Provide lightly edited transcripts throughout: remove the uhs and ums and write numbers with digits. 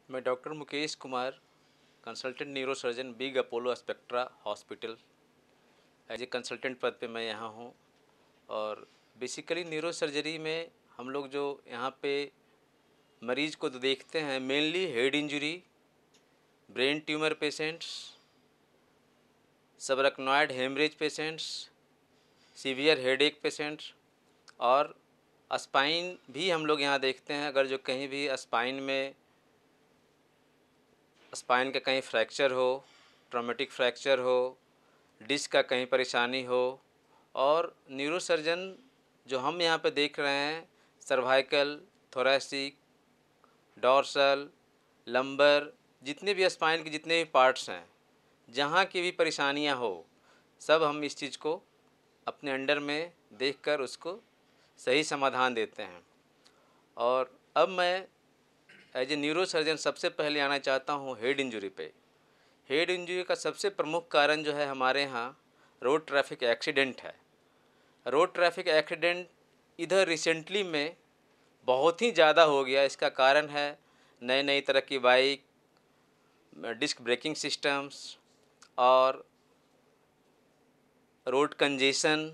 मैं doctor Mukesh Kumar, consultant neurosurgeon, Big Apollo Spectra hospital, as a consultant पद पे मैं यहाँ हूँ। और बेसिकली न्यूरो सर्जरी में हम लोग जो यहाँ पे मरीज को तो देखते हैं, mainly head injury, brain tumour patients, subarachnoid haemorrhage patients, severe headache patients और स्पाइन भी हम लोग यहाँ देखते हैं। अगर जो कहीं भी स्पाइन का कहीं फ्रैक्चर हो, ट्रॉमेटिक फ्रैक्चर हो, डिस्क का कहीं परेशानी हो, और न्यूरोसर्जन जो हम यहाँ पे देख रहे हैं, सर्वाइकल, थोरैसिक, डॉर्सल, लंबर, जितने भी स्पाइन के जितने भी पार्ट्स हैं, जहाँ की भी परेशानियाँ हो, सब हम इस चीज़ को अपने अंडर में देखकर उसको सही समाधान देते हैं। और अब मैं एज ए न्यूरो सर्जन सबसे पहले आना चाहता हूँ हेड इंजरी पे। हेड इंजरी का सबसे प्रमुख कारण जो है हमारे यहाँ रोड ट्रैफिक एक्सीडेंट है। रोड ट्रैफिक एक्सीडेंट इधर रिसेंटली में बहुत ही ज़्यादा हो गया। इसका कारण है नई नई तरह की बाइक, डिस्क ब्रेकिंग सिस्टम्स और रोड कंजेशन।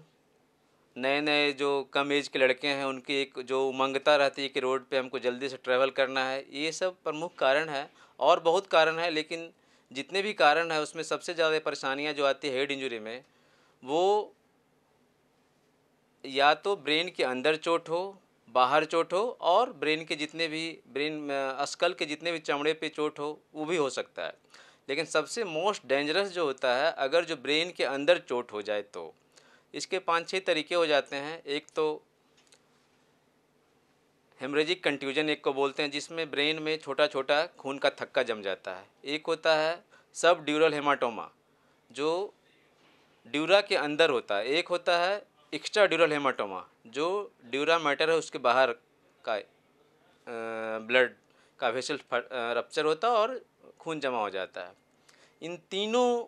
नए नए जो कम एज के लड़के हैं, उनकी एक जो उमंगता रहती है कि रोड पे हमको जल्दी से ट्रैवल करना है, ये सब प्रमुख कारण है। और बहुत कारण है, लेकिन जितने भी कारण है उसमें सबसे ज़्यादा परेशानियां जो आती है हेड इंजरी में, वो या तो ब्रेन के अंदर चोट हो, बाहर चोट हो, और ब्रेन के जितने भी स्कल के जितने भी चमड़े पे चोट हो, वो भी हो सकता है। लेकिन सबसे मोस्ट डेंजरस जो होता है, अगर जो ब्रेन के अंदर चोट हो जाए तो इसके 5-6 तरीके हो जाते हैं। एक तो हेमरेजिक कंट्यूजन एक को बोलते हैं, जिसमें ब्रेन में छोटा छोटा खून का थक्का जम जाता है। एक होता है सब ड्यूरल हेमाटोमा, जो ड्यूरा के अंदर होता है। एक होता है एक्स्ट्रा ड्यूरल हेमाटोमा, जो ड्यूरा मैटर है उसके बाहर का ब्लड का वेसल रप्चर होता है और खून जमा हो जाता है। इन तीनों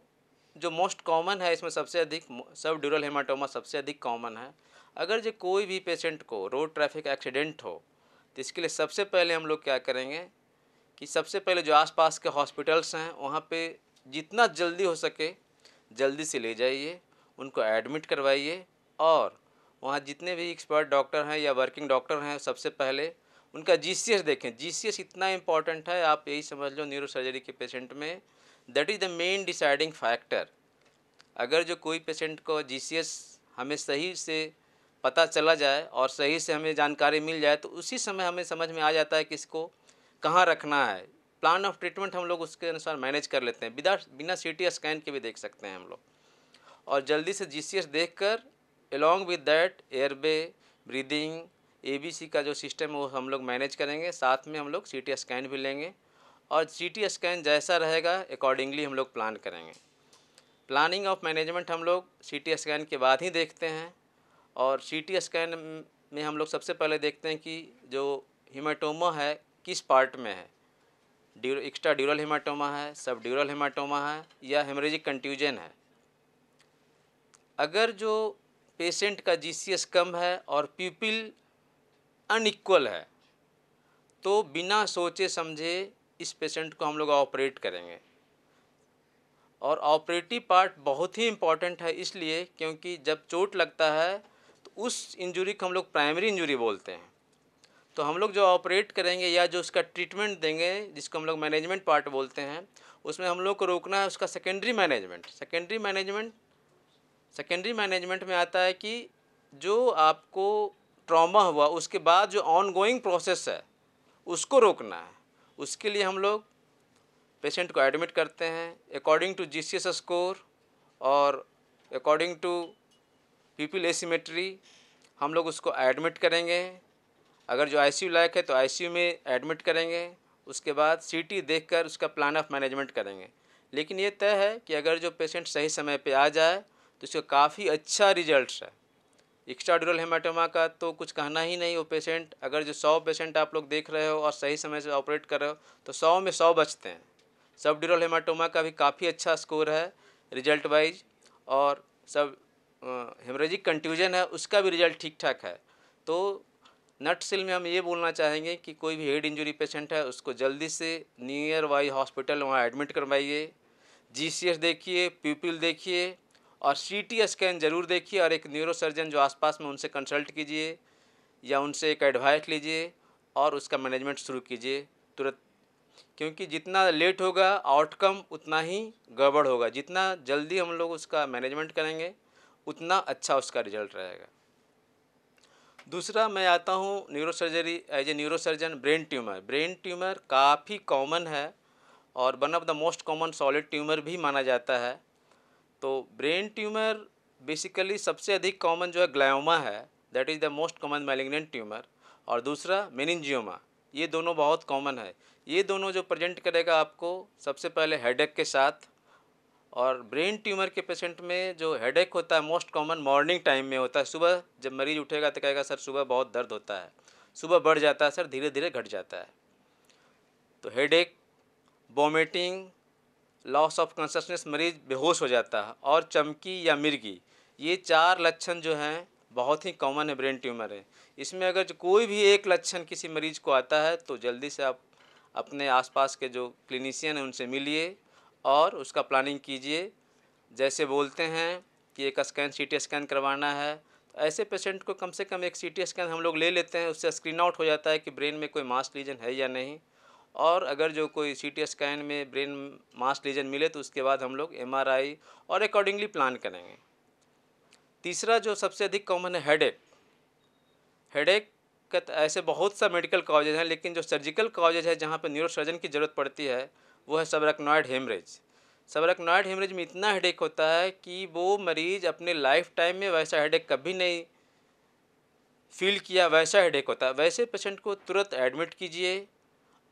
जो मोस्ट कॉमन है, इसमें सबसे अधिक सब ड्यूरल हेमाटोमा सबसे अधिक कॉमन है। अगर जो कोई भी पेशेंट को रोड ट्रैफिक एक्सीडेंट हो, तो इसके लिए सबसे पहले हम लोग क्या करेंगे कि सबसे पहले जो आसपास के हॉस्पिटल्स हैं, वहाँ पे जितना जल्दी हो सके जल्दी से ले जाइए, उनको एडमिट करवाइए। और वहाँ जितने भी एक्सपर्ट डॉक्टर हैं या वर्किंग डॉक्टर हैं, सबसे पहले उनका जीसीएस देखें। जीसीएस इतना इम्पॉर्टेंट है, आप यही समझ लो न्यूरो सर्जरी के पेशेंट में that is the main deciding factor. अगर जो कोई पेशेंट को जीसीएस हमें सही से पता चला जाए और सही से हमें जानकारी मिल जाए, तो उसी समय हमें समझ में आ जाता है कि इसको कहाँ रखना है। प्लान ऑफ ट्रीटमेंट हम लोग उसके अनुसार मैनेज कर लेते हैं, बिना सीटी स्कैन के भी देख सकते हैं हम लोग। और जल्दी से जीसीएस देखकर along with that airway, breathing, ABC का जो सिस्टम है वो हम लोग मैनेज करेंगे। साथ में हम लोग सीटी स्कैन भी लेंगे, और सीटी स्कैन जैसा रहेगा अकॉर्डिंगली हम लोग प्लान करेंगे। प्लानिंग ऑफ मैनेजमेंट हम लोग सीटी स्कैन के बाद ही देखते हैं। और सीटी स्कैन में हम लोग सबसे पहले देखते हैं कि जो हीमाटोमा है किस पार्ट में है, एक्स्ट्रा ड्यूरल हीमाटोमा है, सब ड्यूरल हीमाटोमा है, या हेमरेजिक कंट्यूजन है। अगर जो पेशेंट का जीसीएस कम है और प्यूपिल अनइक्वल है, तो बिना सोचे समझे इस पेशेंट को हम लोग ऑपरेट करेंगे। और ऑपरेटिव पार्ट बहुत ही इम्पॉर्टेंट है, इसलिए क्योंकि जब चोट लगता है तो उस इंजरी को हम लोग प्राइमरी इंजरी बोलते हैं। तो हम लोग जो ऑपरेट करेंगे या जो उसका ट्रीटमेंट देंगे, जिसको हम लोग मैनेजमेंट पार्ट बोलते हैं, उसमें हम लोग को रोकना है उसका सेकेंडरी मैनेजमेंट। सेकेंडरी मैनेजमेंट में आता है कि जो आपको ट्रॉमा हुआ उसके बाद जो ऑनगोइंग प्रोसेस है उसको रोकना है। उसके लिए हम लोग पेशेंट को एडमिट करते हैं अकॉर्डिंग टू जीसीएस स्कोर और अकॉर्डिंग टू पीपल एसिमेट्री। हम लोग उसको एडमिट करेंगे। अगर जो आईसीयू लायक है तो आईसीयू में एडमिट करेंगे। उसके बाद सीटी देखकर उसका प्लान ऑफ मैनेजमेंट करेंगे। लेकिन ये तय है कि अगर जो पेशेंट सही समय पे आ जाए तो इसका काफ़ी अच्छा रिजल्ट्स है। एक्स्ट्राड्यूरल हेमाटोमा का तो कुछ कहना ही नहीं। वो पेशेंट, अगर जो 100 पेशेंट आप लोग देख रहे हो और सही समय से ऑपरेट कर रहे हो, तो 100 में 100 बचते हैं। सब ड्यूरल हेमाटोमा का भी काफ़ी अच्छा स्कोर है रिजल्ट वाइज, और सब हेमरेजिक कंट्यूजन है उसका भी रिजल्ट ठीक ठाक है। तो नटसेल में हम ये बोलना चाहेंगे कि कोई भी हेड इंजरी पेशेंट है उसको जल्दी से नियर बाई हॉस्पिटल वहाँ एडमिट करवाइए, जीसीएस देखिए, प्यूपिल देखिए और सीटी स्कैन ज़रूर देखिए और एक न्यूरोसर्जन जो आसपास में उनसे कंसल्ट कीजिए या उनसे एक एडवाइस लीजिए और उसका मैनेजमेंट शुरू कीजिए तुरंत, क्योंकि जितना लेट होगा आउटकम उतना ही गड़बड़ होगा। जितना जल्दी हम लोग उसका मैनेजमेंट करेंगे उतना अच्छा उसका रिजल्ट रहेगा। दूसरा मैं आता हूँ neurosurgery as a neurosurgeon, brain tumour काफ़ी कॉमन है और one of the most common solid tumour भी माना जाता है। तो ब्रेन ट्यूमर बेसिकली सबसे अधिक कॉमन जो है ग्लायोमा है, that is the most common malignant tumour, और दूसरा मेनिंजियोमा। ये दोनों बहुत कॉमन है। ये दोनों जो प्रेजेंट करेगा आपको सबसे पहले हेडेक के साथ, और ब्रेन ट्यूमर के पेशेंट में जो हेडेक होता है मोस्ट कॉमन मॉर्निंग टाइम में होता है। सुबह जब मरीज उठेगा तो कहेगा सर सुबह बहुत दर्द होता है, सुबह बढ़ जाता है सर, धीरे धीरे घट जाता है। तो headache, vomiting, loss of consciousness, मरीज बेहोश हो जाता है, और चमकी या मिर्गी, ये 4 लक्षण जो हैं बहुत ही कॉमन है ब्रेन ट्यूमर है। इसमें अगर जो कोई भी एक लक्षण किसी मरीज को आता है तो जल्दी से आप अपने आसपास के जो क्लिनिशियन हैं उनसे मिलिए और उसका प्लानिंग कीजिए। जैसे बोलते हैं कि एक स्कैन, सीटी स्कैन करवाना है, तो ऐसे पेशेंट को कम से कम एक सीटी स्कैन हम लोग ले लेते हैं, उससे स्क्रीन आउट हो जाता है कि ब्रेन में कोई मास लीजन है या नहीं। और अगर जो कोई सीटी स्कैन में ब्रेन मास लीजन मिले तो उसके बाद हम लोग एमआरआई और अकॉर्डिंगली प्लान करेंगे। तीसरा जो सबसे अधिक कॉमन है हेडेक। हेडेक का ऐसे बहुत सा मेडिकल कॉजेज हैं, लेकिन जो सर्जिकल कॉजेज है जहाँ पर न्यूरोसर्जन की ज़रूरत पड़ती है वो है सबरेक्नॉइड हेमरेज। सबरेक्नॉइड हेमरेज में इतना हेडेक होता है कि वो मरीज़ अपने लाइफ टाइम में वैसा हेडेक कभी नहीं फील किया, वैसा हेडेक होता है। वैसे पेशेंट को तुरंत एडमिट कीजिए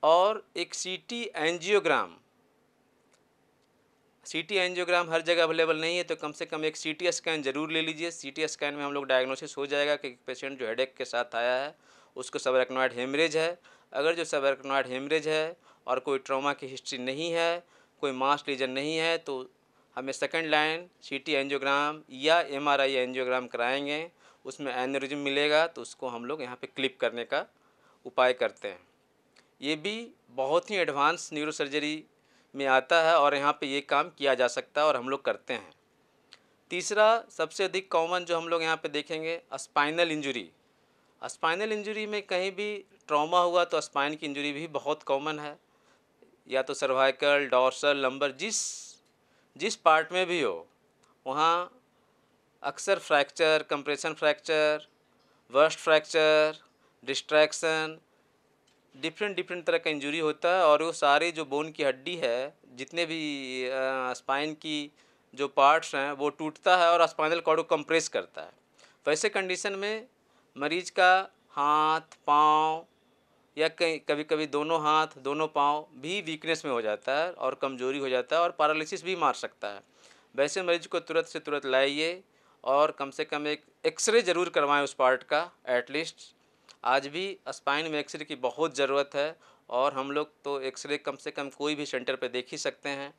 और एक सीटी एंजियोग्राम हर जगह अवेलेबल नहीं है, तो कम से कम एक सीटी स्कैन ज़रूर ले लीजिए। सीटी स्कैन में हम लोग डायग्नोसिस हो जाएगा कि पेशेंट जो हेडेक के साथ आया है उसको सबरेक्नॉइड हेमरेज है। अगर जो सबरेक्नॉइड हेमरेज है और कोई ट्रॉमा की हिस्ट्री नहीं है, कोई मास लीजन नहीं है, तो हमें सेकंड लाइन सीटी एंजियोग्राम या एमआरआई एंजियोग्राम कराएंगे। उसमें एन्यूरिज्म मिलेगा तो उसको हम लोग यहाँ पे क्लिप करने का उपाय करते हैं। ये भी बहुत ही एडवांस न्यूरोसर्जरी में आता है और यहाँ पे ये काम किया जा सकता है और हम लोग करते हैं। तीसरा सबसे अधिक कॉमन जो हम लोग यहाँ पे देखेंगे, स्पाइनल इंजरी। स्पाइनल इंजरी में कहीं भी ट्रॉमा हुआ तो स्पाइन की इंजरी भी बहुत कॉमन है, या तो सर्वाइकल, डॉर्सल, लंबर, जिस पार्ट में भी हो वहाँ अक्सर fracture, compression fracture, worst fracture, distraction, different तरह का इंजरी होता है। और वो सारी जो बोन की हड्डी है, जितने भी स्पाइन की जो पार्ट्स हैं वो टूटता है और स्पाइनल कॉर्ड को कंप्रेस करता है। वैसे कंडीशन में मरीज का हाथ, पाँव या कभी कभी दोनों हाथ, दोनों पाँव भी वीकनेस में हो जाता है और कमजोरी हो जाता है और पैरालिसिस भी मार सकता है। वैसे मरीज को तुरंत से तुरंत लाइए और कम से कम एक एक्सरे ज़रूर करवाएं उस पार्ट का एटलीस्ट। आज भी स्पाइन में एक्सरे की बहुत ज़रूरत है और हम लोग तो एक्सरे कम से कम कोई भी सेंटर पर देख ही सकते हैं।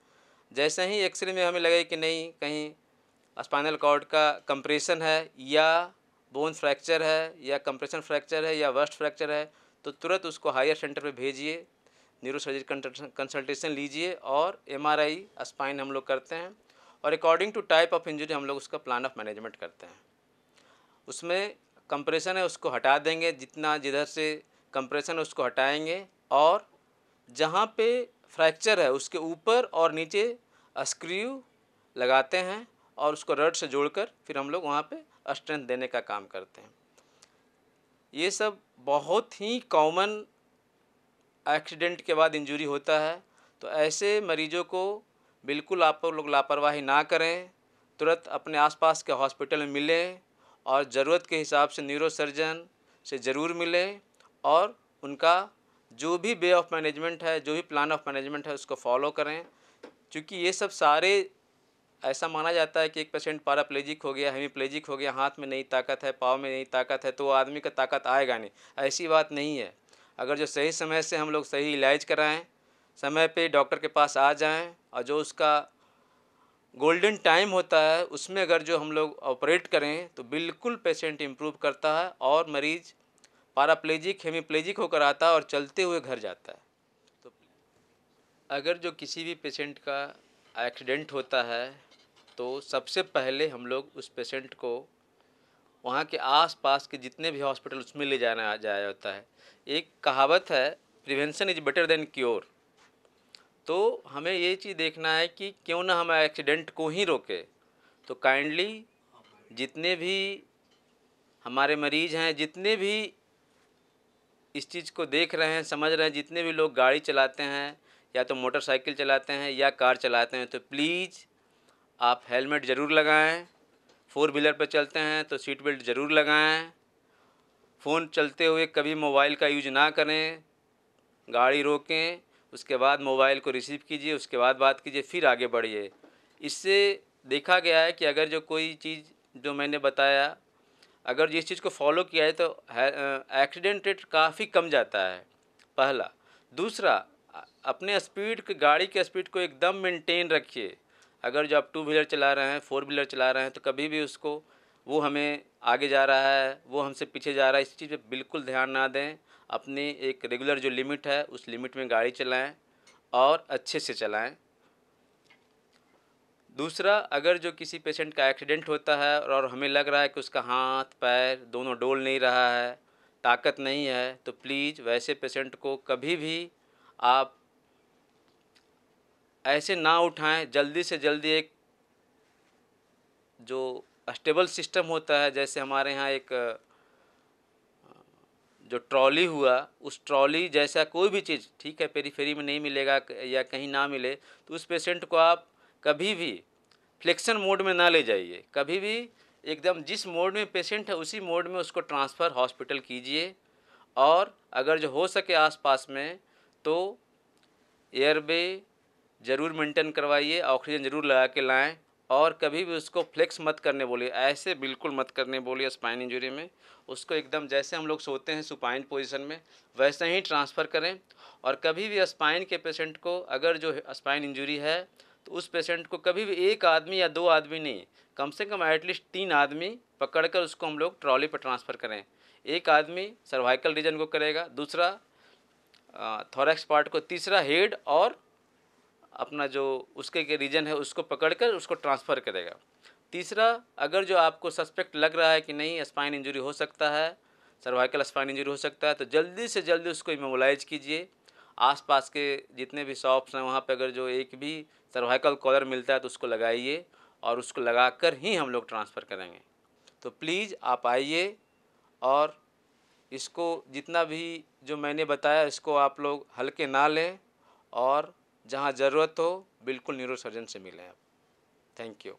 जैसे ही एक्सरे में हमें लगे कि नहीं कहीं स्पाइनल कॉर्ड का कंप्रेशन है या बोन फ्रैक्चर है या कंप्रेशन फ्रैक्चर है या वर्स्ट फ्रैक्चर है, तो तुरंत उसको हायर सेंटर पे भेजिए, न्यूरोसर्जरी कंसल्टेशन लीजिए और एमआरआई स्पाइन हम लोग करते हैं और according to type of injury हम लोग उसका प्लान ऑफ मैनेजमेंट करते हैं। उसमें कंप्रेशन है उसको हटा देंगे, जितना जिधर से कंप्रेशन है उसको हटाएंगे और जहाँ पे फ्रैक्चर है उसके ऊपर और नीचे स्क्रू लगाते हैं और उसको रड से जोड़कर फिर हम लोग वहाँ पे स्ट्रेंथ देने का काम करते हैं। ये सब बहुत ही कॉमन एक्सीडेंट के बाद इंजरी होता है, तो ऐसे मरीजों को बिल्कुल आप लोग लापरवाही ना करें, तुरंत अपने आसपास के हॉस्पिटल में मिलें और ज़रूरत के हिसाब से न्यूरोसर्जन से ज़रूर मिलें और उनका जो भी वे ऑफ मैनेजमेंट है, जो भी प्लान ऑफ मैनेजमेंट है उसको फॉलो करें। क्योंकि ये सब सारे ऐसा माना जाता है कि एक पेशेंट पैराप्लेजिक हो गया, हेमीप्लेजिक हो गया, हाथ में नहीं ताकत है, पाँव में नहीं ताकत है, तो आदमी का ताकत आएगा नहीं। ऐसी बात नहीं है। अगर जो सही समय से हम लोग सही इलाज कराएं, समय पे डॉक्टर के पास आ जाएं और जो उसका गोल्डन टाइम होता है उसमें अगर जो हम लोग ऑपरेट करें तो बिल्कुल पेशेंट इम्प्रूव करता है और मरीज़ पैराप्लेजिक हेमीप्लेजिक होकर आता है और चलते हुए घर जाता है। तो अगर जो किसी भी पेशेंट का एक्सीडेंट होता है तो सबसे पहले हम लोग उस पेशेंट को वहाँ के आस-पास के जितने भी हॉस्पिटल उसमें ले जाया जाता है। एक कहावत है, prevention is better than cure. तो हमें ये चीज़ देखना है कि क्यों ना हम एक्सीडेंट को ही रोकें। तो काइंडली जितने भी हमारे मरीज़ हैं, जितने भी इस चीज़ को देख रहे हैं, समझ रहे हैं, जितने भी लोग गाड़ी चलाते हैं या तो मोटरसाइकिल चलाते हैं या कार चलाते हैं, तो प्लीज़ आप हेलमेट ज़रूर लगाएं। 4 व्हीलर पर चलते हैं तो सीट बेल्ट ज़रूर लगाएं। फ़ोन चलते हुए कभी मोबाइल का यूज ना करें, गाड़ी रोकें, उसके बाद मोबाइल को रिसीव कीजिए, उसके बाद बात कीजिए, फिर आगे बढ़िए। इससे देखा गया है कि अगर जो कोई चीज़ जो मैंने बताया, अगर जिस चीज़ को फॉलो किया है तो एक्सीडेंट रेट काफ़ी कम जाता है, पहला। दूसरा, अपने स्पीड के गाड़ी के स्पीड को एकदम मेंटेन रखिए। अगर जो आप 2 व्हीलर चला रहे हैं, 4 व्हीलर चला रहे हैं, तो कभी भी उसको वो हमें आगे जा रहा है, वो हमसे पीछे जा रहा है, इस चीज़ पे बिल्कुल ध्यान ना दें। अपनी एक रेगुलर जो लिमिट है उस लिमिट में गाड़ी चलाएं और अच्छे से चलाएं। दूसरा, अगर जो किसी पेशेंट का एक्सीडेंट होता है और हमें लग रहा है कि उसका हाथ पैर दोनों डोल नहीं रहा है, ताकत नहीं है, तो प्लीज़ वैसे पेशेंट को कभी भी आप ऐसे ना उठाएं। जल्दी से जल्दी एक जो स्टेबल सिस्टम होता है, जैसे हमारे यहाँ एक जो ट्रॉली हुआ, उस ट्रॉली जैसा कोई भी चीज़, ठीक है, पेरीफेरी में नहीं मिलेगा या कहीं ना मिले, तो उस पेशेंट को आप कभी भी फ्लेक्शन मोड में ना ले जाइए। कभी भी एकदम जिस मोड में पेशेंट है उसी मोड में उसको ट्रांसफ़र हॉस्पिटल कीजिए। और अगर जो हो सके आसपास में तो एयरवे ज़रूर मेंटेन करवाइए, ऑक्सीजन ज़रूर लगा के लाएं। और कभी भी उसको फ्लेक्स मत करने बोलिए, ऐसे बिल्कुल मत करने बोलिए। स्पाइन इंजरी में उसको एकदम जैसे हम लोग सोते हैं सुपाइन पोजीशन में, वैसे ही ट्रांसफ़र करें। और कभी भी स्पाइन के पेशेंट को अगर जो स्पाइन इंजरी है तो उस पेशेंट को कभी भी एक आदमी या 2 आदमी नहीं, कम से कम एटलीस्ट 3 आदमी पकड़कर उसको हम लोग ट्रॉली पर ट्रांसफ़र करें। एक आदमी सर्वाइकल रीजन को करेगा, दूसरा थोरैक्स पार्ट को, तीसरा हेड और अपना जो उसके रीजन है उसको पकड़कर उसको ट्रांसफ़र करेगा। तीसरा, अगर जो आपको सस्पेक्ट लग रहा है कि नहीं स्पाइन इंजरी हो सकता है, सर्वाइकल स्पाइन इंजरी हो सकता है, तो जल्दी से जल्दी उसको इमोबिलाइज कीजिए। आसपास के जितने भी शॉप्स हैं वहाँ पे अगर जो एक भी सर्वाइकल कॉलर मिलता है तो उसको लगाइए और उसको लगाकर ही हम लोग ट्रांसफ़र करेंगे। तो प्लीज़ आप आइए और इसको जितना भी जो मैंने बताया इसको आप लोग हल्के ना लें और जहाँ ज़रूरत हो बिल्कुल न्यूरोसर्जन से मिलें आप। Thank you.